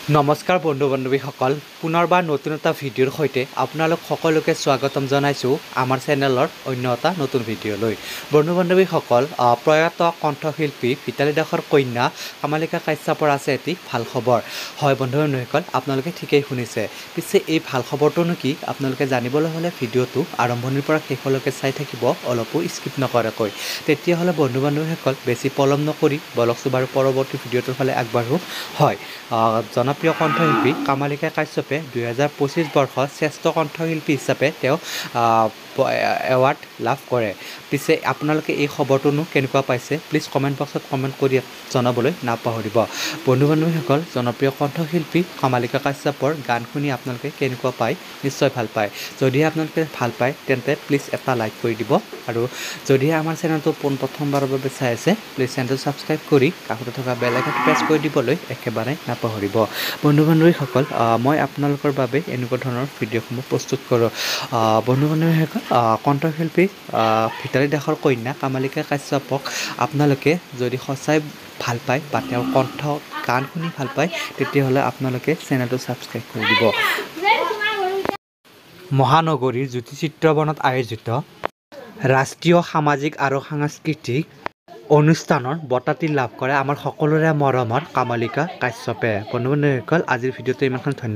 নমস্কাৰ বন্ধু বান্ধৱীসকল পুনৰবাৰ নতুন এটা ভিডিঅ'ৰ সৈতে আপোনালোক সকলোকে স্বাগতম জনাইছোঁ আমাৰ চেনেলৰ অন্য এটা নতুন ভিডিঅ'লৈ বন্ধু বান্ধৱীসকল প্ৰয়াত কণ্ঠশিল্পী ভিতালী দাসৰ কন্যা কামালিকা কাশ্যপৰ আছে এটি ভাল খবৰ হয় বন্ধু বান্ধৱীসকল আপোনালোকে ঠিকেই শুনিছে পিছে এই ভাল খবৰটোনো কি আপোনালোকে জানিবলৈ হ'লে ভিডিঅ'টো আৰম্ভণিৰ পৰা শেষলৈকে চাই থাকিব অলপো স্কিপ নকৰাকৈ তেতিয়াহ'লে বন্ধু বান্ধৱীসকল বেছি পলম নকৰি বলকচোন বাৰু পৰৱৰ্তী ভিডিঅ'টোৰ ফালে আগবাঢ়ো হয় জনপ্ৰিয় কণ্ঠশিল্পী কামালিকা কাশ্যপে 2025 বৰ্ষত শ্ৰেষ্ঠ কণ্ঠশিল্পী হিচাপে তেওঁ এৱাৰ্ড লাভ কৰে পিছে আপোনালোকে এই খবৰটোনো কেনেকুৱা পাইছে প্লিজ কমেণ্ট বক্সত কমেণ্ট কৰি জনাবলৈ নাপাহৰিব বন্ধু বান্ধৱীসকল জনপ্ৰিয় কণ্ঠশিল্পী কামালিকা কাশ্যপৰ গান শুনি আপোনালোকে কেনেকুৱা পায় নিশ্চয় ভাল পায় যদিহে আপোনালোকে ভাল পায় তেন্তে প্লিজ এটা লাইক কৰি দিব আৰু যদিহে আমাৰ চেনেলটো প্ৰথমবাৰৰ বাবে চাই আছে প্লিজ চেনেলটো ছাবস্ক্ৰাইব কৰি কাষতে থকা বেল আইকনটো প্ৰেছ কৰি দিবলৈ একেবাৰে নাপাহৰিব বন্ধু বান্ধৱীসকল মই আপোনালোকৰ বাবে এনেকুৱা ধৰণৰ ভিডিঅ'সমূহ প্ৰস্তুত কৰোঁ বন্ধু বান্ধৱীসকল কণ্ঠশিল্পী ভিতালী দাসৰ কন্যা কামালিকা কাশ্যপক আপোনালোকে যদি সঁচাই ভাল পায় বা তেওঁৰ কণ্ঠ গান শুনি ভাল পায় তেতিয়াহ'লে আপোনালোকে চেনেলটো ছাবস্ক্ৰাইব কৰি দিব মহানগৰীৰ জ্যোতি চিত্ৰবনত আয়োজিত ৰাষ্ট্ৰীয় সামাজিক আৰু সাংস্কৃতিক অনুষ্ঠানৰ বঁটাটি লাভ কৰে আমাৰ সকলোৰে মৰমৰ কামালিকা কাশ্যপে বন্ধু বান্ধৱীসকল আজিৰ ভিডিঅ'টো ইমানখন ধন্যবাদ